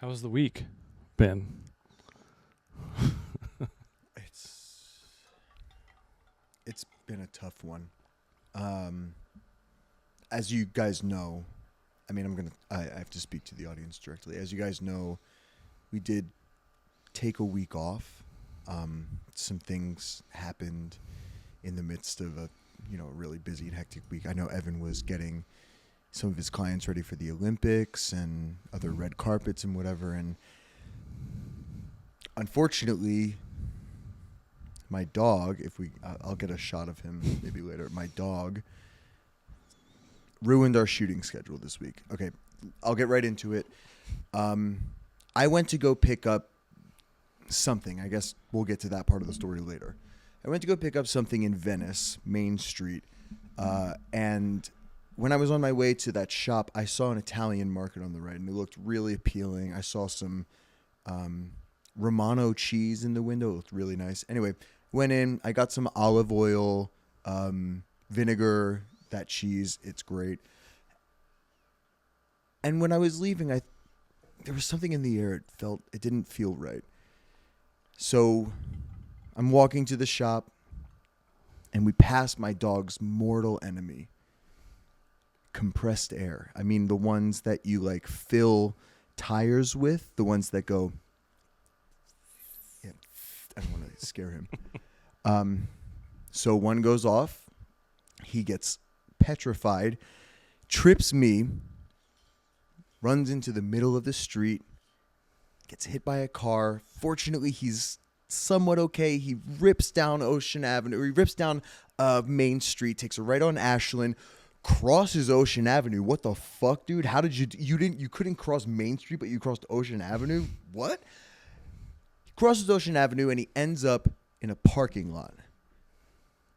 How's the week been? It's been a tough one. As you guys know, I have to speak to the audience directly. As you guys know, we did take a week off. Some things happened in the midst of a really busy and hectic week. I know Evan was getting some of his clients ready for the Olympics and other red carpets and whatever. And unfortunately, my dog, I'll get a shot of him maybe later. My dog ruined our shooting schedule this week. Okay, I'll get right into it. I went to go pick up something. I guess we'll get to that part of the story later. I went to go pick up something in Venice, Main Street, and when I was on my way to that shop, I saw an Italian market on the right, and it looked really appealing. I saw some Romano cheese in the window. It looked really nice. Anyway, went in. I got some olive oil, vinegar, that cheese. It's great. And when I was leaving, there was something in the air. It didn't feel right. So I'm walking to the shop, and we passed my dog's mortal enemy. Compressed air. I mean, the ones that you fill tires with, the ones that go. Yeah, I don't want to scare him. So one goes off. He gets petrified, trips me, runs into the middle of the street, gets hit by a car. Fortunately, he's somewhat okay. He rips down Ocean Avenue. He rips down Main Street, takes a right on Ashland. Crosses Ocean Avenue. What the fuck, dude? How did you couldn't cross Main Street, but you crossed Ocean Avenue? What? He crosses Ocean Avenue and he ends up in a parking lot.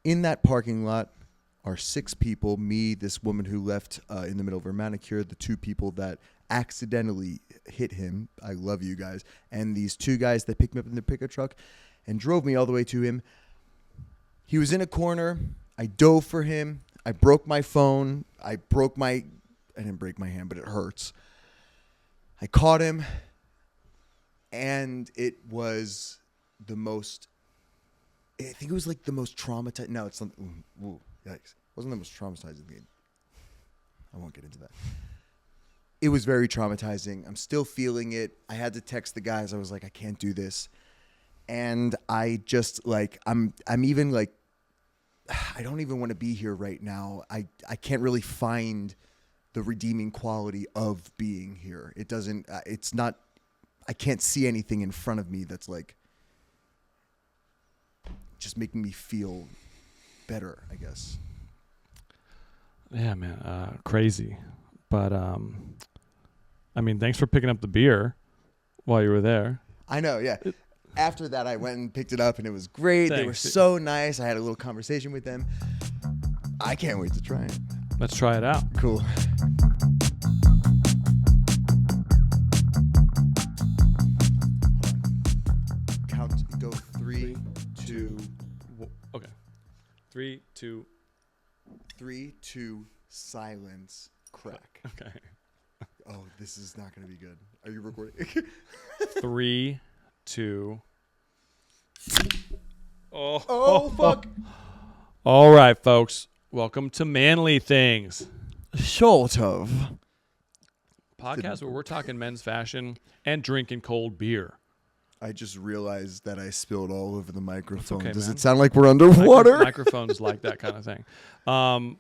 In that parking lot are 6 people, me, this woman who left in the middle of her manicure, the 2 people that accidentally hit him. I love you guys. And these 2 guys that picked me up in the pickup truck and drove me all the way to him. He was in a corner. I dove for him. I broke my phone. I didn't break my hand, but it hurts. I caught him, and it was the most, I think it was the most traumatizing. No, it's not. Ooh, yikes. It wasn't the most traumatizing thing. I won't get into that. It was very traumatizing. I'm still feeling it. I had to text the guys. I was like, I can't do this. And I just I'm even I don't even want to be here right now. I can't really find the redeeming quality of being here. It doesn't, it's not, I can't see anything in front of me that's just making me feel better, I guess. Yeah, man, crazy. But, thanks for picking up the beer while you were there. I know, yeah. After that, I went and picked it up, and it was great. Thanks. They were so nice. I had a little conversation with them. I can't wait to try it. Let's try it out. Cool. Count. Go 3, 2. Okay. 3, 2. 3, 2. Silence. Crack. Okay. Oh, this is not going to be good. Are you recording? 3, 2. Oh, fuck. All right, folks. Welcome to Manly Things. Sort of. Podcast where we're talking men's fashion and drinking cold beer. I just realized that I spilled all over the microphone. Okay, Does man. it sound like we're underwater? Microphones like that kind of thing.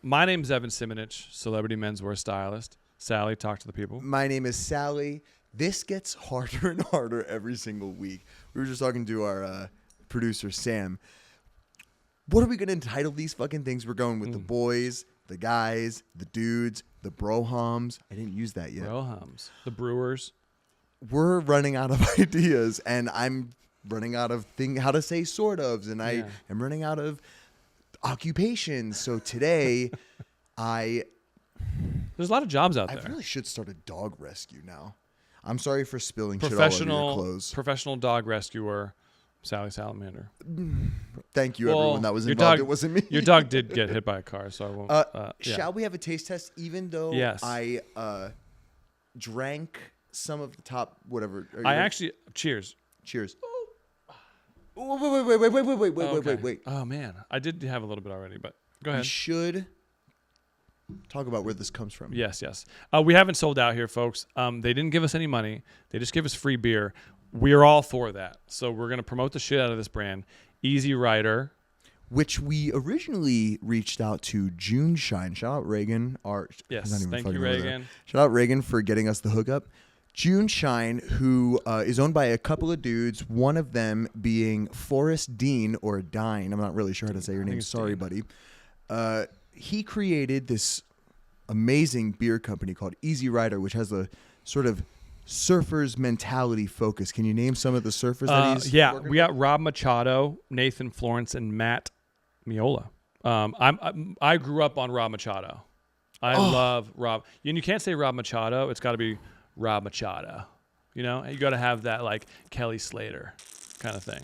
My name's Evan Simonich, celebrity menswear stylist. Sally, talk to the people. My name is Sally. This gets harder and harder every single week. We were just talking to our producer, Sam. What are we going to entitle these fucking things? We're going with the boys, the guys, the dudes, the brohams. I didn't use that yet. Brohams. The brewers. We're running out of ideas, and I'm running out of how to say sort ofs, and I am running out of occupations. So today, There's a lot of jobs out there. I really should start a dog rescue now. I'm sorry for spilling shit all over your clothes. Professional dog rescuer, Sally Salamander. Thank you, everyone that was involved. It wasn't me. Your dog did get hit by a car, so I won't. Shall we have a taste test? Even though Yes. I drank some of the top whatever. Are you I ready? actually cheers. Cheers. Wait. Oh man, I did have a little bit already, but go We ahead. should talk about where this comes from. Yes. We haven't sold out here, folks. They didn't give us any money. They just give us free beer. We're all for that. So we're going to promote the shit out of this brand. Easy Rider. Which we originally reached out to June Shine. Shout out Reagan. Yes, thank you, Reagan. Shout out Reagan for getting us the hookup. June Shine, who is owned by a couple of dudes, one of them being Forrest Dean or Dine. I'm not really sure how to say your name. Sorry, buddy. He created this amazing beer company called Easy Rider, which has a sort of surfer's mentality focus. Can you name some of the surfers that he's Yeah, working we got Rob Machado, Nathan Florence, and Matt Miola. I grew up on Rob Machado. I love Rob. And you can't say Rob Machado. It's got to be Rob Machado. You know, you got to have that like Kelly Slater kind of thing.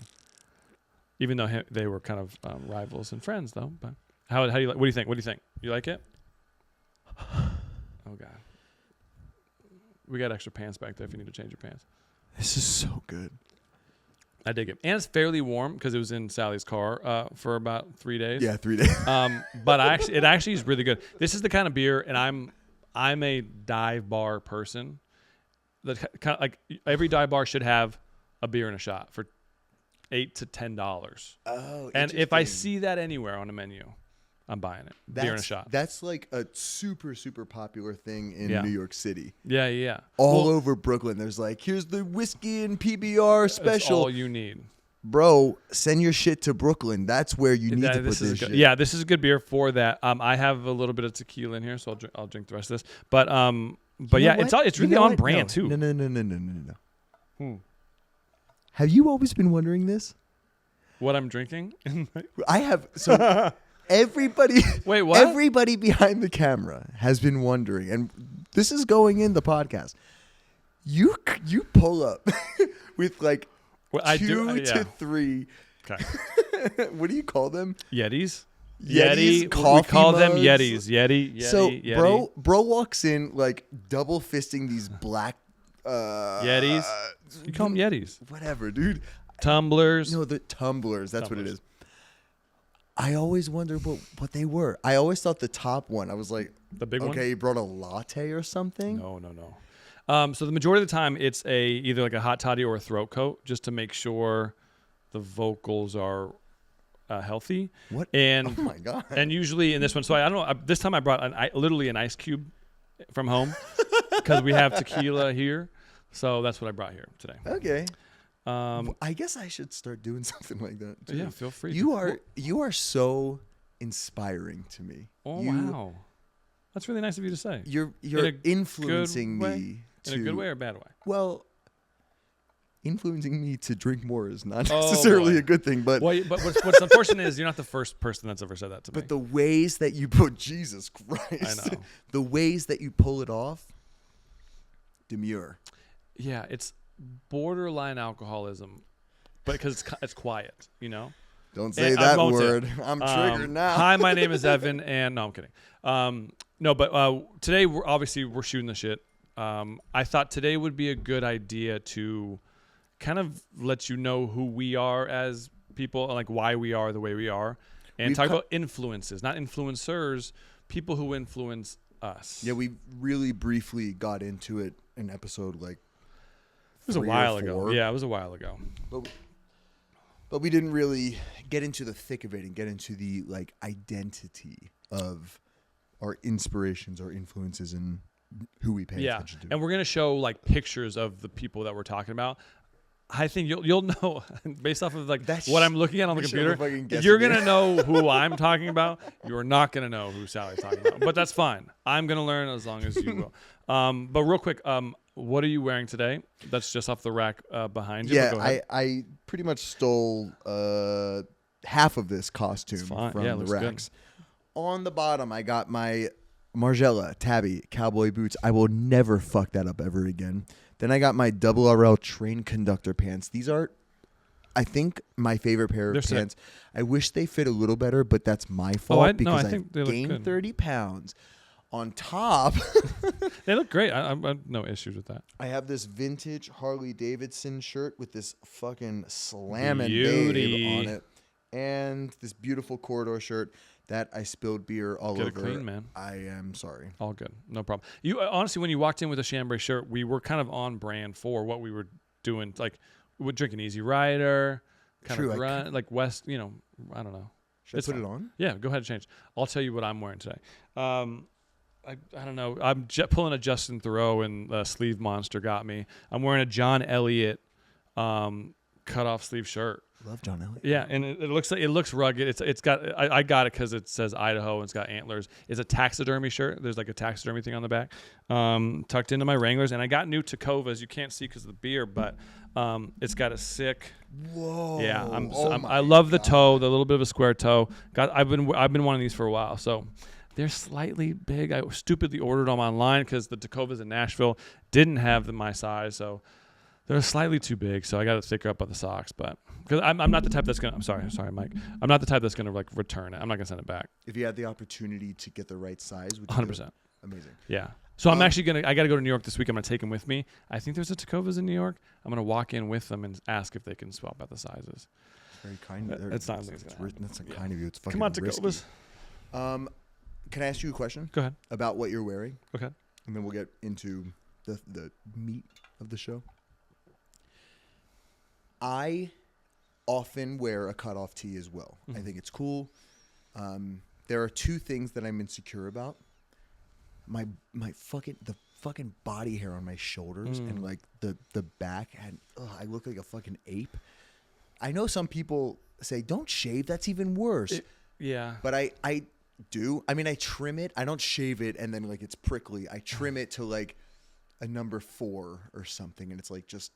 Even though they were kind of rivals and friends, though. But how do you like? What do you think? What do you think? You like it? Oh God, we got extra pants back there if you need to change your pants. This is so good. I dig it, and it's fairly warm because it was in Sally's car for about 3 days. Yeah, 3 days. But it actually is really good. This is the kind of beer, and I'm a dive bar person. That kind of like every dive bar should have a beer and a shot for $8 to $10. Oh, and if I see that anywhere on a menu, I'm buying it. Beer and a shot. That's like a super, super popular thing in New York City. Yeah. All over Brooklyn, there's like, here's the whiskey and PBR special. That's all you need. Bro, send your shit to Brooklyn. That's where you need to put this shit. Yeah, this is a good beer for that. I have a little bit of tequila in here, so I'll drink the rest of this. But yeah, it's really on brand too. No. Have you always been wondering this? What I'm drinking? I have. So everybody, wait, what? Everybody behind the camera has been wondering, and this is going in the podcast. You pull up with like two to three. Okay. What do you call them? Yetis. Yeti. We call them mugs. Yetis. Yeti. So Yeti. bro walks in like double fisting these black Yetis. You call them Yetis. Whatever, dude. Tumblers. No, the tumblers. That's what it is. I always wondered what they were. I always thought the top one. I was like, the big one. Okay, you brought a latte or something. No. So the majority of the time, it's either like a hot toddy or a throat coat, just to make sure the vocals are healthy. What? And oh my God. And usually in this one, so I don't know. This time I brought literally an ice cube from home because we have tequila here. So that's what I brought here today. Okay. I guess I should start doing something like that too. Yeah, feel free. You are so inspiring to me. Oh wow, that's really nice of you to say. You're influencing me in a good way or a bad way. Well, influencing me to drink more is not necessarily a good thing, but what's unfortunate is you're not the first person that's ever said that to me. But the ways that you put Jesus Christ, I know. The ways that you pull it off, demure. Yeah, it's borderline alcoholism, but because it's quiet, you know. Don't say that word. I'm triggered now. Hi, my name is Evan, and no, I'm kidding. No, but today we're shooting the shit. I thought today would be a good idea to kind of let you know who we are as people, like why we are the way we are, and talk about influences, not influencers, people who influence us. Yeah, we really briefly got into it in episode like. It was a while ago. Yeah, it was a while ago. But we didn't really get into the thick of it and get into the like identity of our inspirations, our influences, and who we pay attention to. And we're gonna show like pictures of the people that we're talking about. I think you'll know based off of like what I'm looking at on the computer. You're gonna know who I'm talking about. You're not gonna know who Sally's talking about, but that's fine. I'm gonna learn as long as you will. But real quick, what are you wearing today? That's just off the rack behind you. Yeah, I pretty much stole half of this costume from the racks. Good. On the bottom, I got my Margiela Tabby cowboy boots. I will never fuck that up ever again. Then I got my Double RL train conductor pants. These are, I think, my favorite pair of pants. I wish they fit a little better, but that's my fault because I gained 30 pounds. On top, They look great. I have no issues with that. I have this vintage Harley Davidson shirt with this fucking slamming Beauty. babe on it, and this beautiful corridor shirt that I spilled beer all Get over. it clean, man. I am sorry. All good. No problem. You honestly, when you walked in with a chambray shirt, we were kind of on brand for what we were doing. Like, we're drinking Easy Rider, kind True, of run, like West, I don't know. Should I put it on? Yeah, go ahead and change. I'll tell you what I'm wearing today. I don't know. I'm pulling a Justin Thoreau, and the sleeve monster got me. I'm wearing a John Elliott cut off sleeve shirt. Love John Elliott. Yeah, and it looks rugged. It's got I got it because it says Idaho and it's got antlers. It's a taxidermy shirt. There's like a taxidermy thing on the back, tucked into my Wranglers, and I got new Tacovas. You can't see because of the beer, but it's got a sick. Whoa. Yeah, Oh I love the toe, the little bit of a square toe. I've been wanting these for a while, so. They're slightly big. I stupidly ordered them online because the Tacovas in Nashville didn't have my size, so they're slightly too big. So I got to thicker up on the socks, but because I'm not the type that's gonna. I'm sorry, Mike. I'm not the type that's gonna like return it. I'm not gonna send it back. If you had the opportunity to get the right size, would you 100%. Amazing. Yeah. So I'm actually I got to go to New York this week. I'm gonna take them with me. I think there's a Tacovas in New York. I'm gonna walk in with them and ask if they can swap out the sizes. Very kind of you. That's not. That's kind of you. It's fucking Come on, risky. Tacovas. Can I ask you a question? Go ahead. About what you're wearing? Okay. And then we'll get into the meat of the show. I often wear a cutoff tee as well. Mm-hmm. I think it's cool. There are two things that I'm insecure about. My fucking body hair on my shoulders and like the back, and I look like a fucking ape. I know some people say don't shave, that's even worse. Yeah. But I do. I mean, I trim it. I don't shave it and then like it's prickly. I trim it to like a number 4 or something, and it's like just.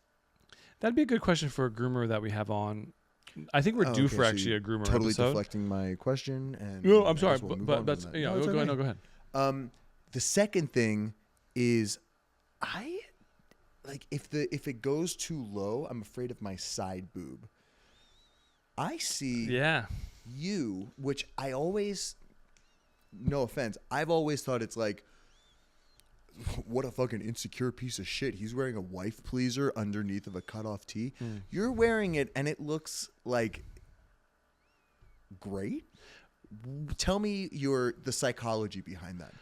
That'd be a good question for a groomer that we have on. I think we're due for actually a groomer totally episode. deflecting my question. And no, I'm sorry, we'll but that's that. go ahead. No, go ahead. The second thing is, I like if it goes too low, I'm afraid of my side boob. I see. Yeah. You, which I always. No offense, I've always thought it's like, what a fucking insecure piece of shit. He's wearing a wife pleaser underneath of a cutoff tee. You're wearing it and it looks like great. Tell me the psychology behind that.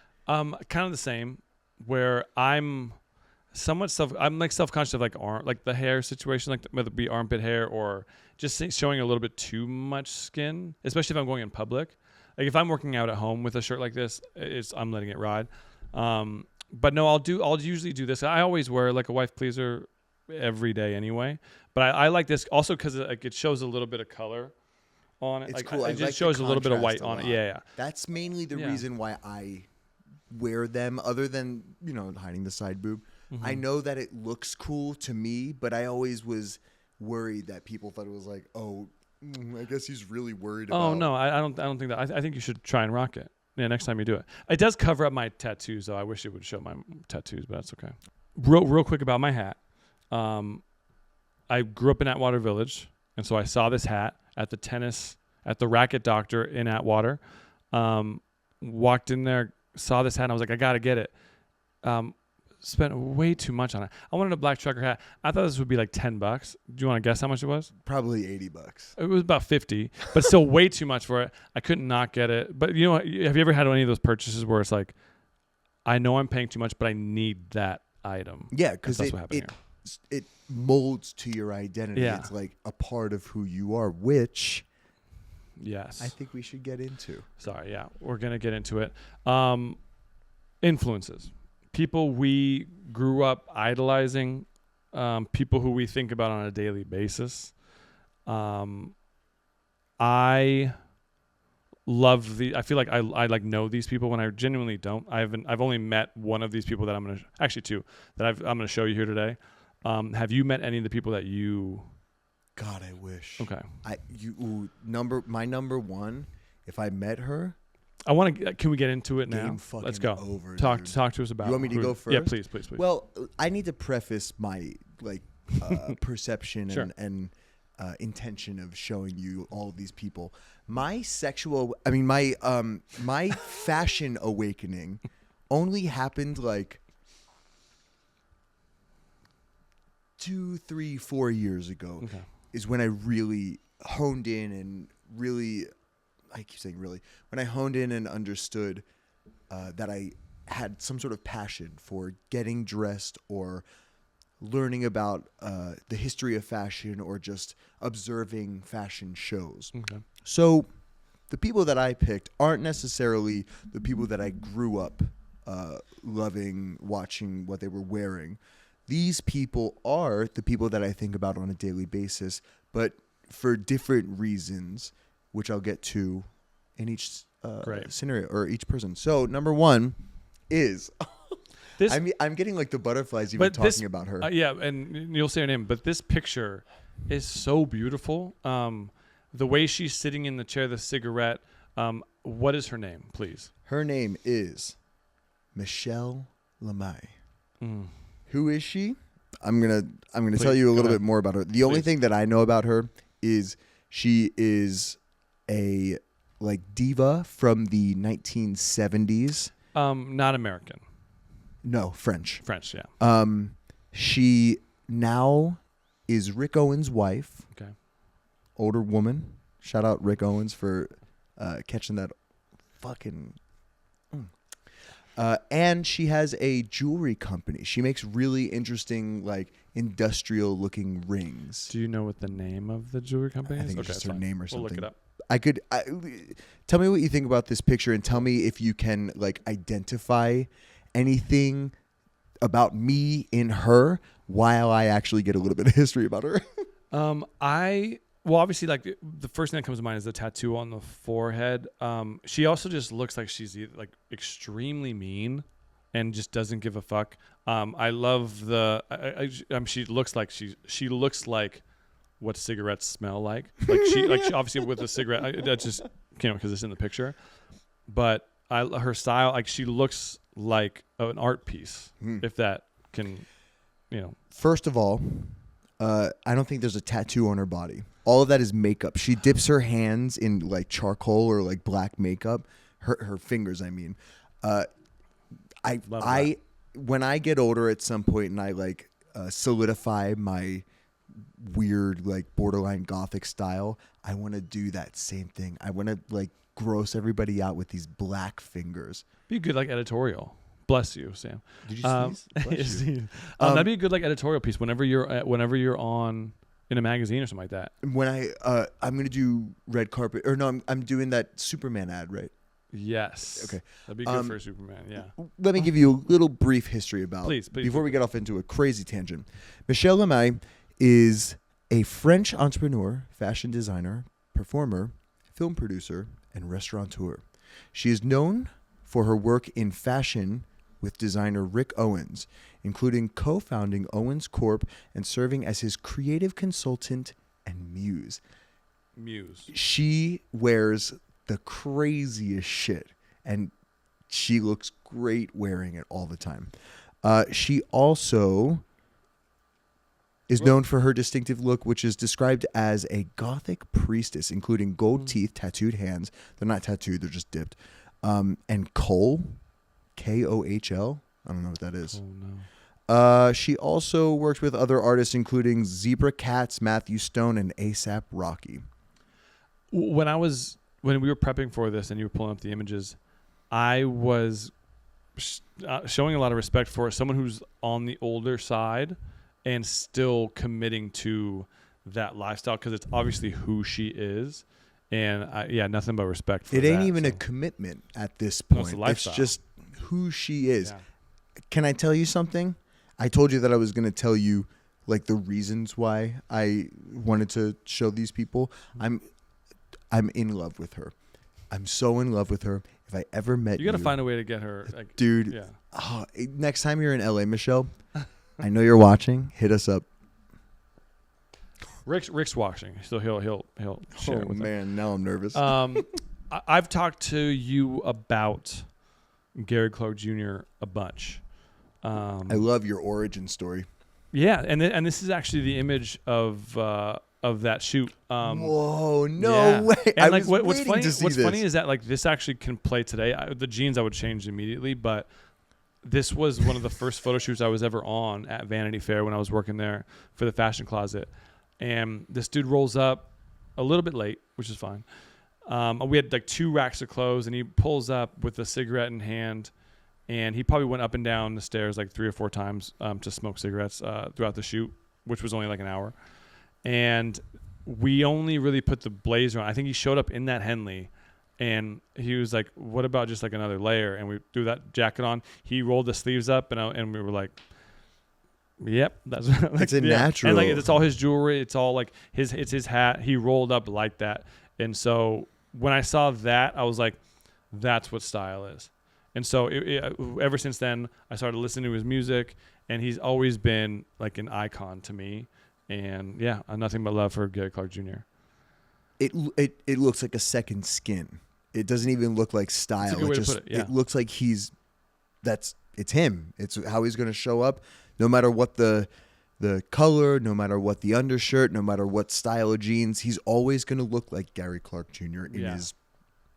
Kind of the same, where I'm somewhat self-conscious of like the hair situation, like whether it be armpit hair or just showing a little bit too much skin, especially if I'm going in public. Like if I'm working out at home with a shirt like this, I'm letting it ride. But no, I'll usually do this. I always wear like a wife pleaser every day anyway. But I like this also because it shows a little bit of color on it. It's like, cool. It just shows a little bit of white on it. Yeah. That's mainly the reason why I wear them, other than, hiding the side boob. Mm-hmm. I know that it looks cool to me, but I always was worried that people thought it was like, oh, I guess he's really worried about. Oh no, I don't think that. I think you should try and rock it. Yeah, next time you do it. It does cover up my tattoos, though. I wish it would show my tattoos, but that's okay. Real quick about my hat. I grew up in Atwater Village, and so I saw this hat at the Racket Doctor in Atwater. Walked in there, saw this hat, and I was like, I gotta get it. Spent way too much on it. I wanted a black trucker hat. I thought this would be like $10. Do you want to guess how much it was? Probably $80. It was about 50, but still way too much for it. I couldn't not get it. But have you ever had any of those purchases where it's like, I know I'm paying too much, but I need that item? Yeah, because that's what happened it molds to your identity. Yeah. It's like a part of who you are, which yes, I think we should get into. Sorry, yeah, we're gonna get into it. Influences. People we grew up idolizing, people who we think about on a daily basis. I feel like I like know these people when I genuinely don't. I've only met one of these people that two that I'm gonna show you here today. Have you met any of the people that you? God, I wish. Okay. My number one. If I met her. I want to. Can we get into it now? Let's go. Over, talk to us about. You want me to go first? Yeah, please. Well, I need to preface my perception sure. and intention of showing you all of these people. My fashion awakening only happened like 2, 3, 4 years ago. Okay. Is when I really honed in and really, I keep saying really, when I honed in and understood that I had some sort of passion for getting dressed or learning about the history of fashion or just observing fashion shows. Okay. So the people that I picked aren't necessarily the people that I grew up loving, watching what they were wearing. These people are the people that I think about on a daily basis, but for different reasons, which I'll get to in each scenario or each person. So number one is, I'm getting like the butterflies even talking about her. Yeah, and you'll say her name, but this picture is so beautiful. The way she's sitting in the chair, the cigarette. What is her name, please? Her name is Michelle Levine. Who is she? I'm gonna tell you a little bit more about her. The only thing that I know about her is she is a like diva from the 1970s. Not American. No, French. French, yeah. She now is Rick Owens' wife. Okay. Older woman. Shout out Rick Owens for catching that fucking. And she has a jewelry company. She makes really interesting, like, industrial-looking rings. Do you know what the name of the jewelry company is? I think it's just her name or something. We'll look it up. Tell me what you think about this picture, and tell me if you can, like, identify anything about me in her while I actually get a little bit of history about her. Well, obviously, like the first thing that comes to mind is the tattoo on the forehead. She also just looks like she's like extremely mean and just doesn't give a fuck. I love the. She looks like what cigarettes smell like. She obviously with a cigarette. That just because it's in the picture. But her style, like she looks like an art piece. If that can, First of all, I don't think there's a tattoo on her body. All of that is makeup. She dips her hands in like charcoal or like black makeup. Her fingers, I mean. When I get older at some point and I like solidify my weird like borderline gothic style, I want to do that same thing. I want to like gross everybody out with these black fingers. Be a good like editorial. Bless you, Sam. Did you sneeze? Bless you. That'd be a good like editorial piece whenever you're on in a magazine or something like that. When I'm gonna do red carpet, or no, I'm doing that Superman ad, right? Yes. Okay. That'd be good for Superman. Yeah. Let me give you a little brief history about. Please. Before we get off into a crazy tangent, Michelle Levine is a French entrepreneur, fashion designer, performer, film producer, and restaurateur. She is known for her work in fashion with designer Rick Owens, including co-founding Owens Corp and serving as his creative consultant and muse. She wears the craziest shit, and she looks great wearing it all the time. She also is known for her distinctive look, which is described as a gothic priestess, including gold teeth, tattooed hands. They're not tattooed, they're just dipped. And Kohl, Kohl. I don't know what that is. Oh, no. She also worked with other artists, including Zebra Cats, Matthew Stone, and A$AP Rocky. When we were prepping for this and you were pulling up the images, I was showing a lot of respect for someone who's on the older side and still committing to that lifestyle because it's obviously who she is. And nothing but respect for it. It ain't that, even a commitment at this point. It's just who she is. Yeah. Can I tell you something? I told you that I was going to tell you like the reasons why I wanted to show these people. I'm in love with her. I'm so in love with her. If I ever met you, got to find a way to get her, like, dude. Yeah. Oh, next time you're in LA, Michelle, I know you're watching. Hit us up. Rick's watching, so he'll share it with man, now I'm nervous. I've talked to you about Gary Clark Jr. a bunch. I love your origin story. Yeah, and this is actually the image of that shoot. Whoa, no way! And like what's funny is that like this actually can play today. The jeans I would change immediately, but this was one of the first photo shoots I was ever on at Vanity Fair when I was working there for the fashion closet. And this dude rolls up a little bit late, which is fine. We had like 2 racks of clothes, and he pulls up with a cigarette in hand, and he probably went up and down the stairs like 3 or 4 times to smoke cigarettes throughout the shoot, which was only like an hour. And we only really put the blazer on. I think he showed up in that Henley, and he was like, what about just like another layer? And we threw that jacket on. He rolled the sleeves up, and we were like, yep, that's like, it's a natural. And like it's all his jewelry. It's all like it's his hat. He rolled up like that. And so when I saw that, I was like, that's what style is. And so ever since then, I started listening to his music, and he's always been like an icon to me. And yeah, nothing but love for Gary Clark Jr. It looks like a second skin. It doesn't even look like style. That's a good way to put it. Yeah. It looks like it's him. It's how he's going to show up, no matter what the color, no matter what the undershirt, no matter what style of jeans. He's always going to look like Gary Clark Jr. in his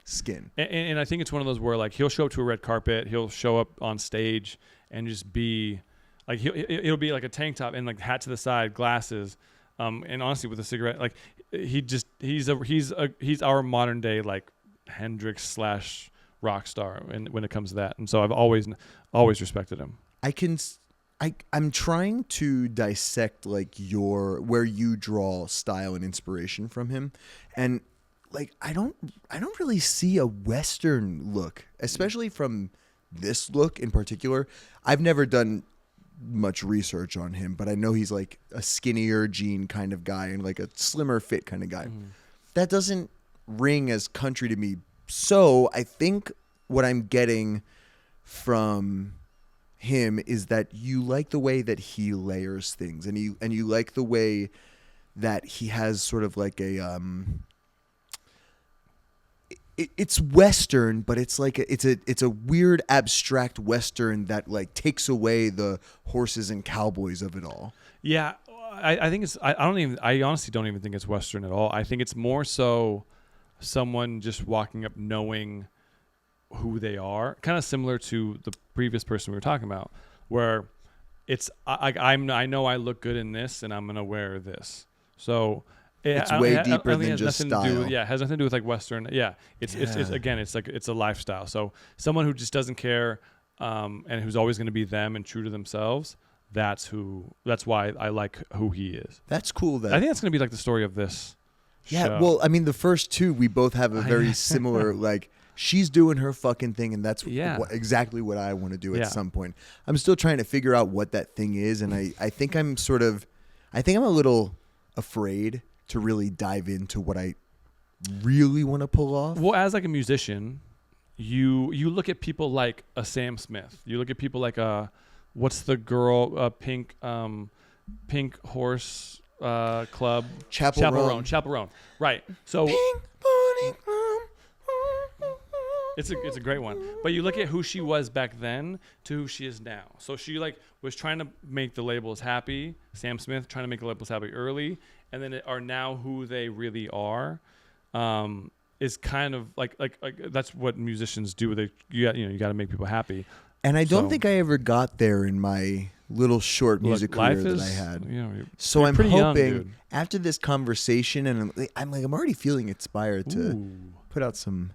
skin. And I think it's one of those where like he'll show up to a red carpet, he'll show up on stage and just be like it'll be like a tank top and like hat to the side, glasses, and honestly with a cigarette. Like he's our modern day like Hendrix / rock star when it comes to that. And so I've always respected him. I'm trying to dissect like where you draw style and inspiration from him, and like I don't really see a Western look, especially from this look in particular. I've never done much research on him, but I know he's like a skinnier jean kind of guy and like a slimmer fit kind of guy. That doesn't ring as country to me. So I think what I'm getting from him is that you like the way that he layers things, and you like the way that he has sort of like a it's Western, but it's like it's a weird abstract Western that like takes away the horses and cowboys of it all. Yeah, I think it's I honestly don't even think it's Western at all. I think it's more so someone just walking up knowing who they are, kind of similar to the previous person we were talking about, where it's I know I look good in this and I'm gonna wear this. So it's way deeper than just style. It has nothing to do with like Western. Yeah, it's again, it's like it's a lifestyle. So someone who just doesn't care and who's always going to be them and true to themselves. That's why I like who he is. That's cool. I think that's going to be like the story of this. Yeah. show. Well, I mean, the first 2 we both have a very similar like. She's doing her fucking thing, and that's exactly what I want to do at some point. I'm still trying to figure out what that thing is, and I think I'm a little afraid to really dive into what I really want to pull off. Well, as like a musician, you look at people like a Sam Smith. You look at people like what's the girl Pink Horse Club? Chapel Roan. Right. So Pink Pony Club. It's a great one. But you look at who she was back then to who she is now. So she like was trying to make the labels happy. Sam Smith trying to make the labels happy early, and then are now who they really are. Is kind of like that's what musicians do. You got to make people happy. And I don't think I ever got there in my little short music career that I had. So I'm hoping after this conversation, and I'm already feeling inspired to put out some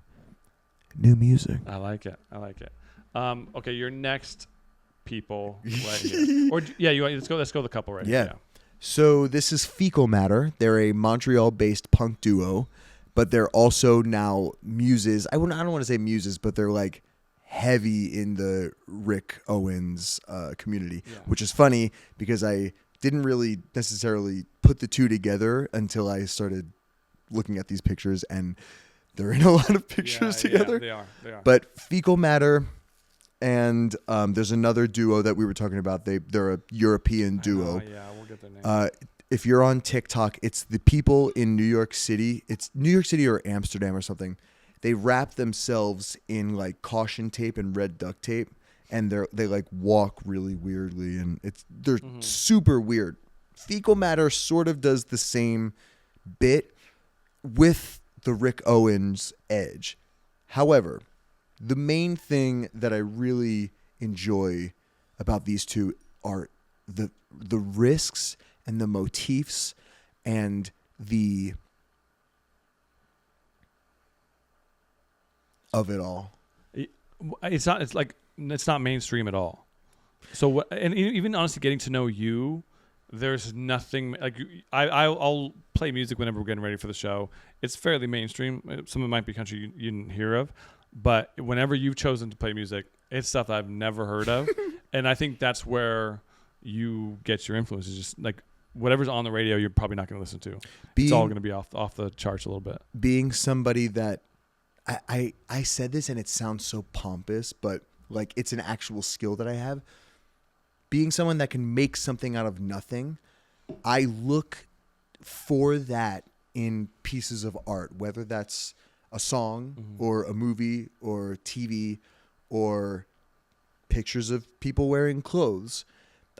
new music. I like it. Okay, your next people right here. Let's go the couple right here. Yeah. So this is Fecal Matter. They're a Montreal-based punk duo, but they're also now muses. I don't want to say muses, but they're like heavy in the Rick Owens community, which is funny because I didn't really necessarily put the 2 together until I started looking at these pictures, and they're in a lot of pictures together. Yeah, they are. But Fecal Matter, and there's another duo that we were talking about. They're a European duo. We'll get their name. If you're on TikTok, it's the people in New York City. It's New York City or Amsterdam or something. They wrap themselves in like caution tape and red duct tape, and they like walk really weirdly, and they're super weird. Fecal Matter sort of does the same bit with the Rick Owens edge. However, the main thing that I really enjoy about these two are the risks and the motifs and the of it all. It's not mainstream at all. So and even honestly, getting to know you, there's nothing like I'll play music whenever we're getting ready for the show. It's fairly mainstream. Some of it might be country you didn't hear of, but whenever you've chosen to play music, it's stuff that I've never heard of, and I think that's where you get your influences. Just like whatever's on the radio, you're probably not going to listen to. It's all going to be off the charts a little bit. Being somebody that I said this and it sounds so pompous, but like it's an actual skill that I have. Being someone that can make something out of nothing, I look for that in pieces of art, whether that's a song or a movie or TV or pictures of people wearing clothes.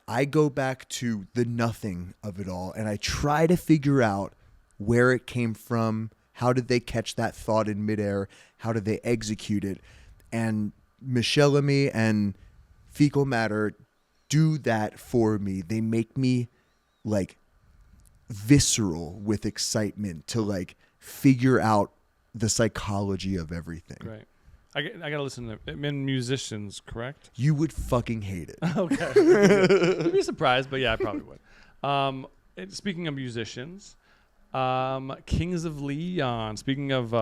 I go back to the nothing of it all and I try to figure out where it came from. How did they catch that thought in midair? How did they execute it? And Michelle and me and Fecal Matter do that for me. They make me like visceral with excitement to like figure out the psychology of everything. Right. I gotta listen to them. And musicians, correct? You would fucking hate it. Okay. You'd be surprised, but yeah, I probably would. Speaking of musicians, Kings of Leon. Speaking of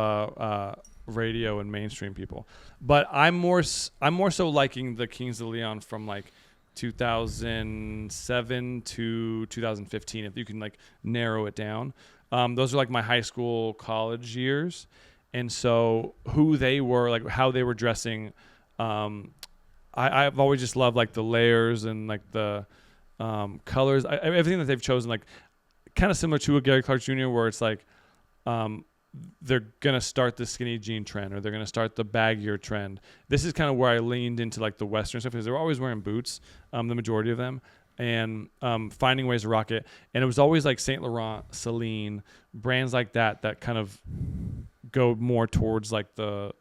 radio and mainstream people, but I'm more so liking the Kings of Leon from like 2007 to 2015, if you can like narrow it down. Those are like my high school, college years. And so who they were, like how they were dressing, I've always just loved like the layers and like the colors, everything that they've chosen, like kind of similar to a Gary Clark Jr., where it's like they're going to start the skinny jean trend or they're going to start the baggier trend. This is kind of where I leaned into like the Western stuff because they were always wearing boots, the majority of them, and finding ways to rock it. And it was always like Saint Laurent, Celine, brands like that kind of go more towards like the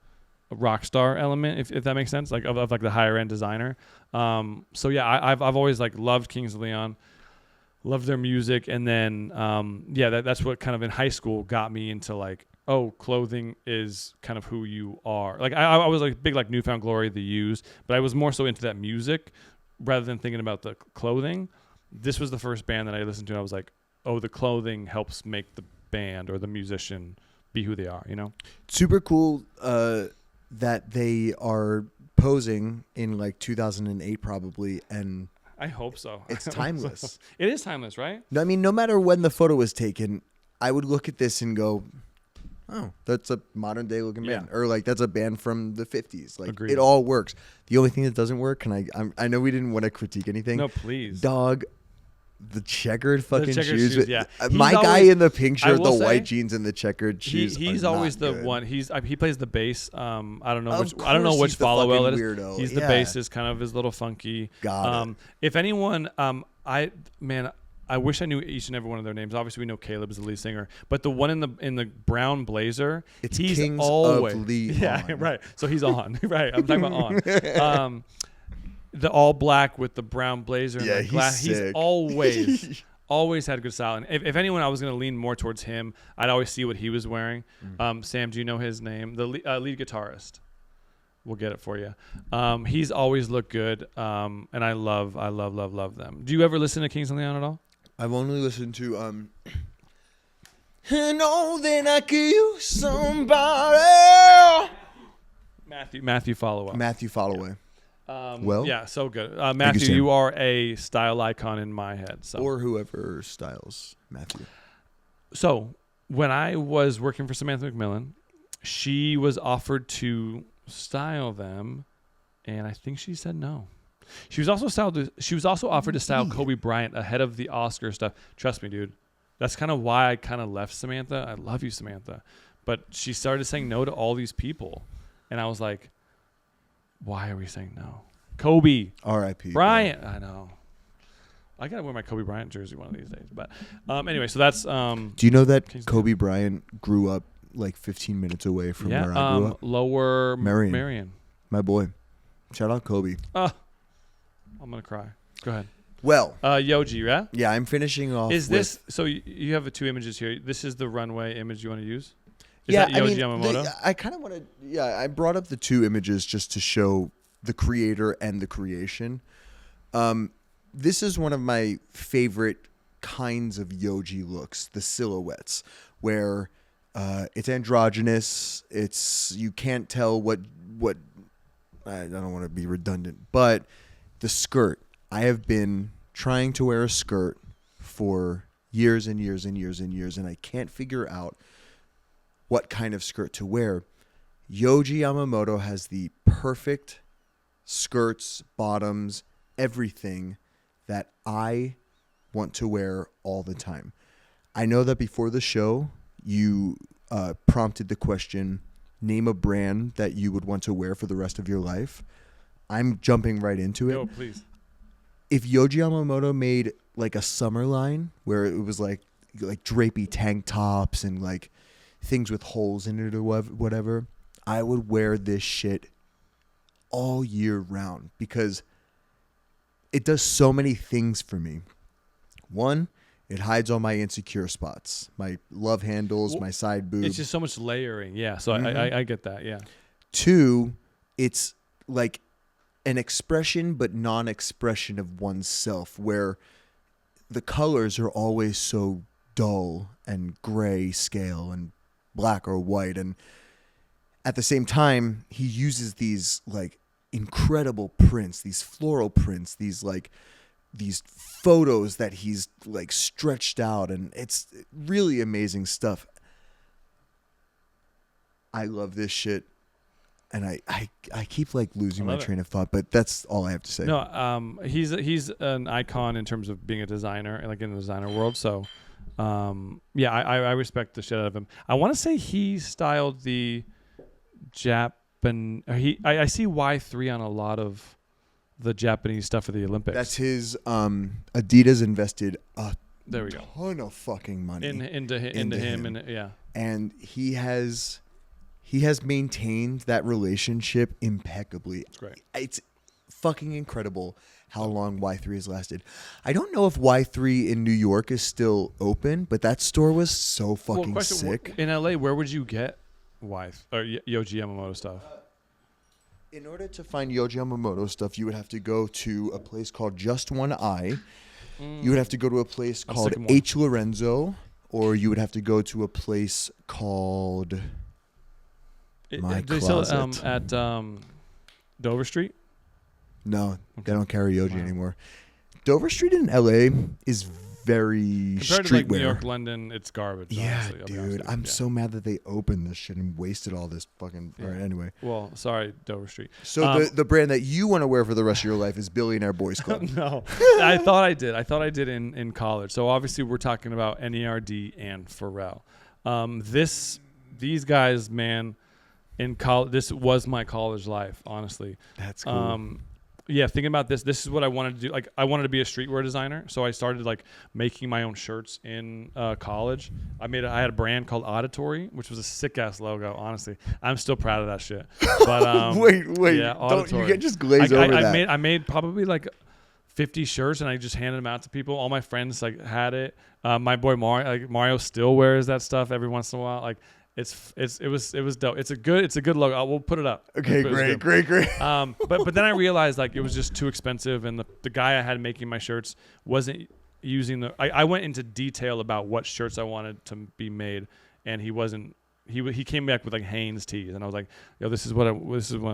rock star element, if that makes sense, like of like the higher end designer. So yeah, I've always like loved Kings of Leon, loved their music, and then that's what kind of in high school got me into like, oh, clothing is kind of who you are. Like I was like big like Newfound Glory, The Used, but I was more so into that music rather than thinking about the clothing. This was the first band that I listened to, and I was like, oh, the clothing helps make the band or the musician be who they are, you know? Super cool that they are posing in like 2008 probably, and I hope so. It's timeless. It is timeless, right? I mean, no matter when the photo was taken, I would look at this and go, oh, that's a modern day looking band. Or like, that's a band from the 50s. Like, Agreed. It all works. The only thing that doesn't work, I know we didn't want to critique anything. No, please. Dog, the checkered fucking shoes. Yeah. My guy in the pink shirt, the white jeans and the checkered shoes. He's always the good. one. He plays the bass. I don't know which he's the follow well it is. weirdo. He's the bassist, kind of his little funky. Got it. If anyone, I wish I knew each and every one of their names. Obviously, we know Caleb is the lead singer, but the one in the brown blazer, he's Kings always of Leon. Yeah, right. So he's on. Right. I'm talking about on. The all black with the brown blazer and the glass. He's always had good style. And if anyone, I was going to lean more towards him. I'd always see what he was wearing. Sam, do you know his name? The lead guitarist. We'll get it for you. He's always looked good, and I love them. Do you ever listen to Kings of Leon at all? I've only listened to I know that I could use somebody. Matthew Follow-Up. Matthew Followaway. Yeah, so good. Matthew, you are a style icon in my head. So. Or whoever styles Matthew. So when I was working for Samantha McMillan, she was offered to style them, and I think she said no. She was also offered to style Kobe Bryant ahead of the Oscar stuff. Trust me, dude. That's kind of why I kind of left Samantha. I love you, Samantha. But she started saying no to all these people, and I was like, why are we saying no? Kobe. R.I.P. Bryant. I know. I got to wear my Kobe Bryant jersey one of these days. But anyway, so that's... Do you know that Kobe Bryant grew up like 15 minutes away from where I grew up? Lower Marion. Marion. My boy. Shout out Kobe. I'm gonna cry. Go ahead. Well, Yoji, yeah. yeah, I'm finishing off. Is this so? You have two images here. This is the runway image you want to use. Is yeah, that Yoji Yamamoto? I kind of want to. Yeah, I brought up the two images just to show the creator and the creation. This is one of my favorite kinds of Yoji looks, the silhouettes, where it's androgynous. You can't tell what. I don't want to be redundant, but the skirt. I have been trying to wear a skirt for years and years and years and years, and I can't figure out what kind of skirt to wear. Yoji Yamamoto has the perfect skirts, bottoms, everything that I want to wear all the time. I know that before the show, you prompted the question, name a brand that you would want to wear for the rest of your life. I'm jumping right into it. Yo, please. If Yoji Yamamoto made like a summer line where it was like drapey tank tops and like things with holes in it or whatever, I would wear this shit all year round because it does so many things for me. One, it hides all my insecure spots, my love handles, my side boob. It's just so much layering. Yeah, so I get that, yeah. Two, it's like an expression but non-expression of oneself where the colors are always so dull and gray scale and black or white, and at the same time he uses these like incredible prints, these floral prints, these photos that he's like stretched out, and it's really amazing stuff. I love this shit. And I keep like losing my train of thought, but that's all I have to say. No, he's an icon in terms of being a designer, like in the designer world. So, yeah, I respect the shit out of him. I want to say he styled the Japan. I see Y3 on a lot of the Japanese stuff for the Olympics. That's his. Adidas invested a there we go. ton of fucking money into him, and yeah. And he has maintained that relationship impeccably. That's great. It's fucking incredible how long Y3 has lasted. I don't know if Y3 in New York is still open, but that store was so fucking sick. In LA, where would you get Yoji Yamamoto stuff? In order to find Yoji Yamamoto stuff, you would have to go to a place called Just One Eye. You would have to go to a place called H. Lorenzo, or you would have to go to a place called My Closet. At Dover Street? No, they don't carry Yoji anymore. Dover Street in LA is very compared to like New York, London, it's garbage. Yeah, honestly, dude, I'm so mad that they opened this shit and wasted all this fucking. Yeah. All right, anyway. Well, sorry, Dover Street. So the brand that you want to wear for the rest of your life is Billionaire Boys Club. No, I thought I did in college. So obviously we're talking about NERD and Pharrell. These guys, man, in college, this was my college life. Honestly, that's cool. Yeah, thinking about this is what I wanted to do. Like, I wanted to be a streetwear designer, so I started like making my own shirts in college. I had a brand called Auditory, which was a sick ass logo. Honestly, I'm still proud of that shit. But wait, yeah, don't you just glaze over that? I made probably like 50 shirts, and I just handed them out to people. All my friends like had it. My boy Mario still wears that stuff every once in a while. Like. It was dope. It's a good logo. We'll put it up. Okay, great. But then I realized like it was just too expensive, and the guy I had making my shirts wasn't using I went into detail about what shirts I wanted to be made, and he wasn't. He came back with like Hanes tees, and I was like, yo, this is what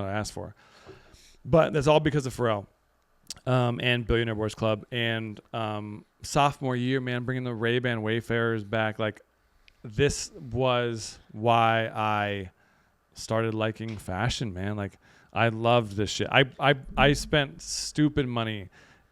I asked for. But that's all because of Pharrell, and Billionaire Boys Club, and sophomore year, man, bringing the Ray-Ban Wayfarers back, like. This was why I started liking fashion, man. Like, I loved this shit. I spent stupid money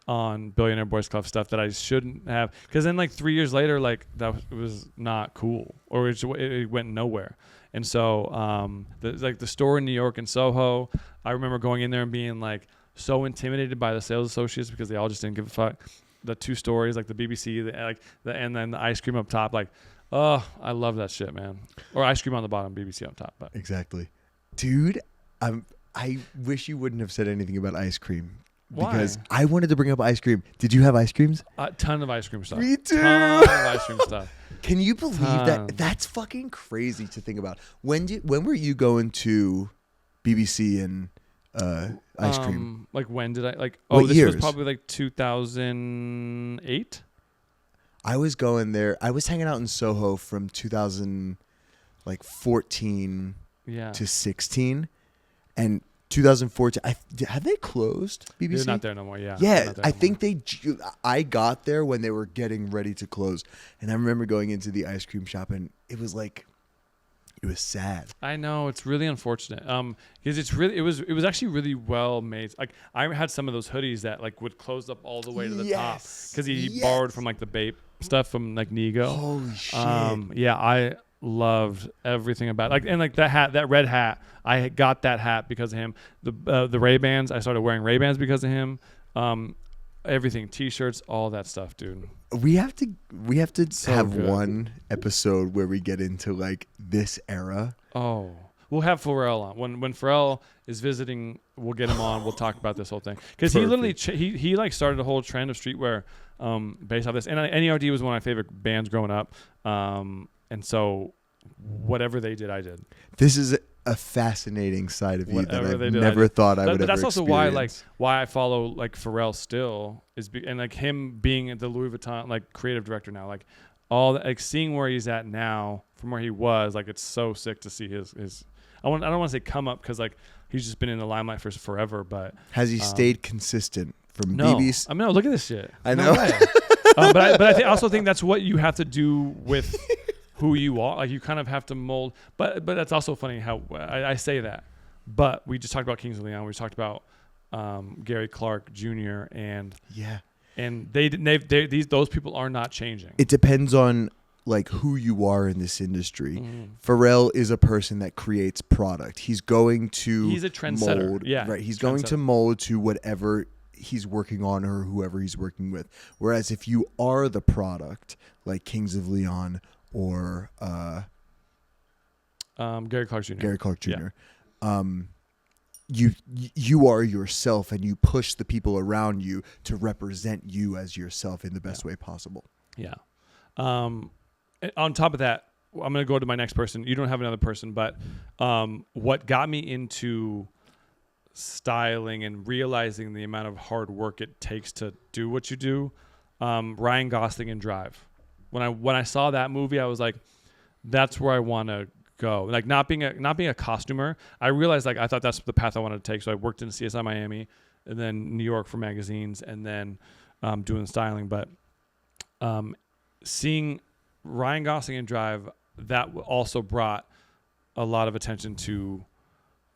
on Billionaire Boys Club stuff that I shouldn't have. Because then, like, 3 years later, like, that was not cool. Or it went nowhere. And so, the store in New York in Soho, I remember going in there and being, like, so intimidated by the sales associates because they all just didn't give a fuck. The two stories, like the BBC, and then the ice cream up top, like... Oh, I love that shit, man. Or ice cream on the bottom, BBC on top. But exactly. Dude, I wish you wouldn't have said anything about ice cream because Why? I wanted to bring up ice cream. Did you have ice creams? A ton of ice cream stuff. Me too. Ton of ice cream stuff. Can you believe Ton. that? That's fucking crazy to think about. When were you going to BBC and ice cream? Like when did I like? What Oh, this years? was probably like 2008. I was going there. I was hanging out in Soho from 2014 Yeah. to 16, and 2014. Have they closed BBC? They're not there no more. Yeah. Yeah, I think I got there when they were getting ready to close, and I remember going into the ice cream shop, and it was sad. I know, it's really unfortunate. Because it was actually really well made. Like I had some of those hoodies that like would close up all the way to the top because he borrowed from like the Bape stuff from like Nego. Holy shit! Yeah, I loved everything about it. Like and like that hat, that red hat. I got that hat because of him. The Ray-Bans, I started wearing Ray-Bans because of him. Everything, t-shirts, all that stuff, dude. We have to So have good. one episode where we get into like this era. Oh, we'll have Pharrell on when Pharrell is visiting. We'll get him on. We'll talk about this whole thing because he literally he like started a whole trend of streetwear based off this. And NERD was one of my favorite bands growing up. And so whatever they did, I did. This is a fascinating side of you that Whatever they I've did, never thought I would But ever that's also experience. why I follow like Pharrell still and like him being the Louis Vuitton like creative director now, like all like seeing where he's at now from where he was, like it's so sick to see his I don't want to say come up because like he's just been in the limelight for forever, but Has he stayed consistent from no, BBC? I mean, no, look at this shit. I No know. way. But I also think that's what you have to do with who you are. Like you kind of have to mold. But that's also funny how I say that. But we just talked about Kings of Leon. We just talked about Gary Clark Jr. and Yeah. those people are not changing. It depends on like who you are in this industry. Mm-hmm. Pharrell is a person that creates product. He's going to He's a trendsetter. mold. Yeah, Right. He's going to mold to whatever he's working on or whoever he's working with. Whereas if you are the product, like Kings of Leon or Gary Clark Jr. Gary Clark Jr. Yeah. You are yourself and you push the people around you to represent you as yourself in the best way possible. Yeah. On top of that, I'm going to go to my next person. You don't have another person, but what got me into styling and realizing the amount of hard work it takes to do what you do, Ryan Gosling in Drive. When I saw that movie, I was like, that's where I want to go. Like not being a costumer, I realized like I thought that's the path I wanted to take. So I worked in CSI Miami and then New York for magazines and then doing styling. But seeing Ryan Gosling in Drive, that also brought a lot of attention to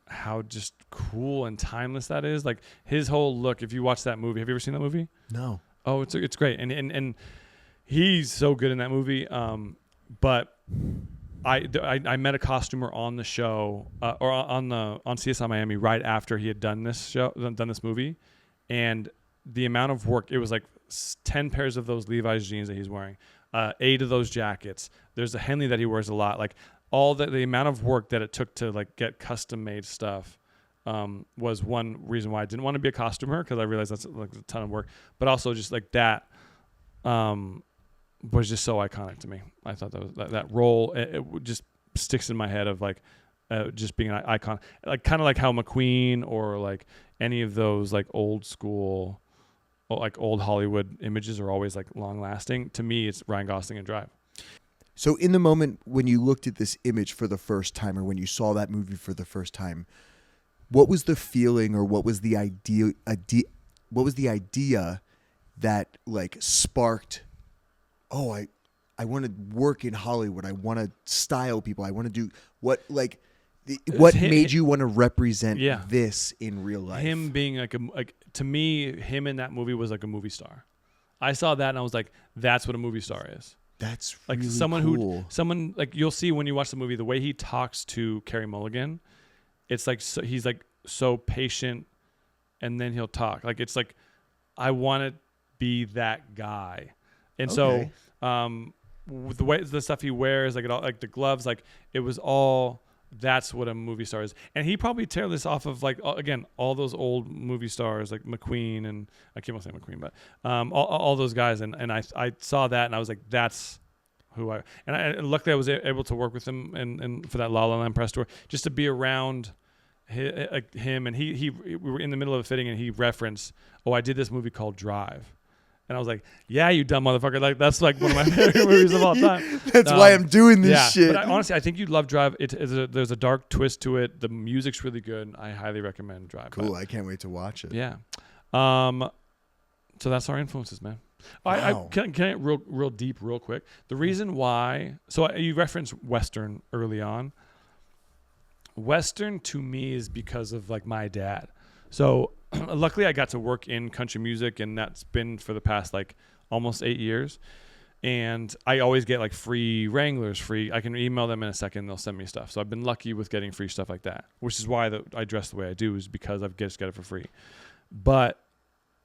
how just cool and timeless that is. Like his whole look. If you watch that movie, have you ever seen that movie? No. Oh, it's great, and he's so good in that movie. But I met a costumer on the show or on CSI Miami right after he had done this movie, and the amount of work, it was like 10 pairs of those Levi's jeans that he's wearing, 8 of those jackets. There's a Henley that he wears a lot. Like all the amount of work that it took to like get custom made stuff was one reason why I didn't want to be a costumer, because I realized that's like a ton of work. But also just like that was just so iconic to me. I thought that role it just sticks in my head of like just being an icon, like kind of like how McQueen or like any of those like old school, like old Hollywood images are always like long lasting. To me, it's Ryan Gosling and Drive. So in the moment when you looked at this image for the first time, or when you saw that movie for the first time, what was the feeling, or what was the idea? What was the idea that like sparked? Oh, I want to work in Hollywood. I want to style people. I want to do what like. What made you want to represent this in real life? Him being like to me, him in that movie was like a movie star. I saw that and I was like, that's what a movie star is. That's like really someone cool. someone like you'll see when you watch the movie, the way he talks to Carey Mulligan, it's like he's like so patient, and then he'll talk. Like it's like I want to be that guy, and so the way the stuff he wears, like it all, like the gloves, like it was all that's what a movie star is. And he probably tear this off of like again all those old movie stars like McQueen and I can't say McQueen, but all those guys. And I saw that and I was like, that's who I. And luckily I was able to work with him and for that La La Land press tour just to be around him. And we were in the middle of a fitting and he referenced, oh, I did this movie called Drive. And I was like, yeah, you dumb motherfucker. Like, that's like one of my favorite movies of all time. That's why I'm doing this shit. But honestly, I think you'd love Drive. There's a dark twist to it. The music's really good. I highly recommend Drive. Cool. I can't wait to watch it. Yeah. So that's our influences, man. Wow. Can I real deep, real quick? The reason why, so you referenced Western early on. Western to me is because of like my dad. So luckily I got to work in country music and that's been for the past like almost 8 years. And I always get like free Wranglers, I can email them in a second. They'll send me stuff. So I've been lucky with getting free stuff like that, which is why I dress the way I do is because I just get it for free. But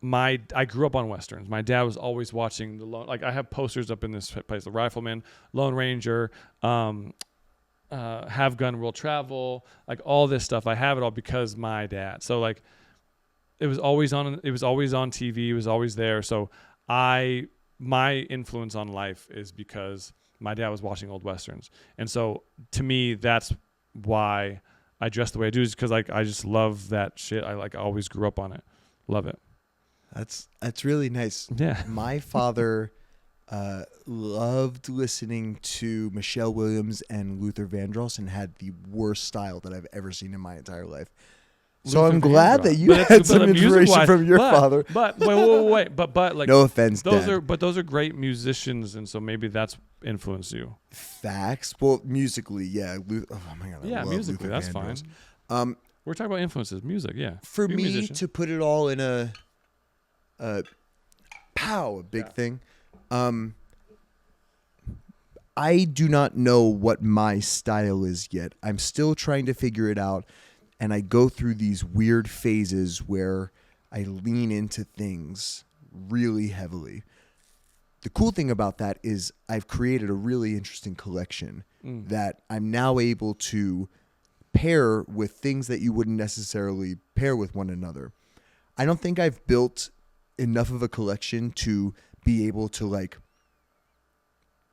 I grew up on Westerns. My dad was always watching I have posters up in this place, The Rifleman, Lone Ranger, Have Gun Will Travel, like all this stuff. I have it all because my dad. So like it was always on TV, it was always there. So my influence on life is because my dad was watching old Westerns. And so to me that's why I dress the way I do is because like I just love that shit. I always grew up on it. Love it. That's really nice. Yeah. My father loved listening to Michelle Williams and Luther Vandross and had the worst style that I've ever seen in my entire life. So I'm glad that you had some inspiration from your father. But wait. But like no offense, those Dad. Those are great musicians, and so maybe that's influenced you. Facts. Well, musically, yeah. Oh my God. Yeah, musically, that's fine. We're talking about influences, music. Yeah. For me to put it all in a big thing. I do not know what my style is yet. I'm still trying to figure it out. And I go through these weird phases where I lean into things really heavily. The cool thing about that is I've created a really interesting collection that I'm now able to pair with things that you wouldn't necessarily pair with one another. I don't think I've built enough of a collection to be able to like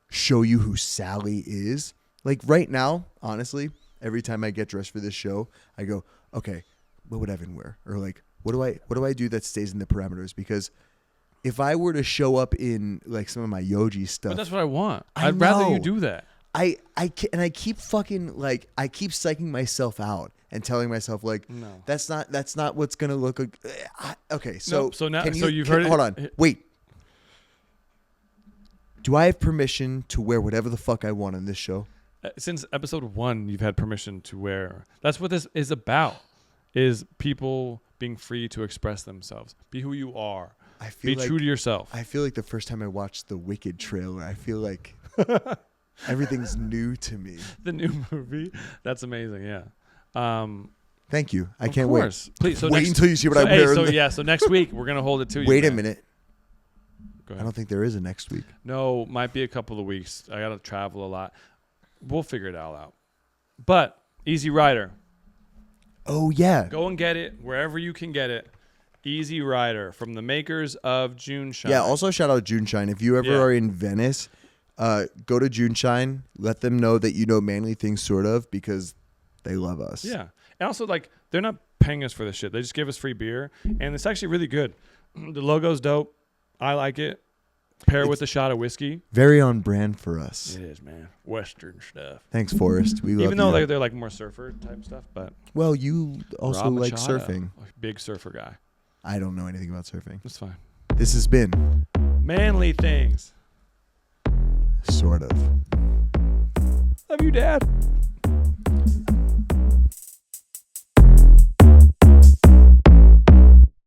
show you who Sally is. Like right now, honestly, every time I get dressed for this show, I go, okay, what would Evan wear? Or like, what do I do that stays in the parameters? Because if I were to show up in like some of my Yoji stuff, but that's what I want. I'd rather you do that. I keep fucking like I keep psyching myself out and telling myself like, no, that's not what's gonna look like. Okay, so nope, so you've heard it. Hold on, wait. Do I have permission to wear whatever the fuck I want on this show? Since episode 1, you've had permission to wear. That's what this is about, is people being free to express themselves. Be who you are. Be true to yourself. I feel like the first time I watched the Wicked trailer, I feel like everything's new to me. The new movie? That's amazing, yeah. Thank you. I can't wait. Please, so wait until you see what I wear. So next week, we're going to hold it to you. Wait a minute. Go ahead. I don't think there is a next week. No, might be a couple of weeks. I got to travel a lot. We'll figure it all out. But Easy Rider. Oh, yeah. Go and get it wherever you can get it. Easy Rider from the makers of Juneshine. Yeah, also shout out Juneshine. If you ever are in Venice, go to Juneshine. Let them know that you know Manly Things sort of because they love us. Yeah. And also, like, they're not paying us for this shit. They just give us free beer. And it's actually really good. The logo's dope. I like it. Pair with a shot of whiskey. Very on brand for us. It is, man. Western stuff. Thanks, Forrest. We love you. Even though they're like more surfer type stuff, but well, you also like surfing. Big surfer guy. I don't know anything about surfing. That's fine. This has been Manly Things. Sort of. Love you, Dad.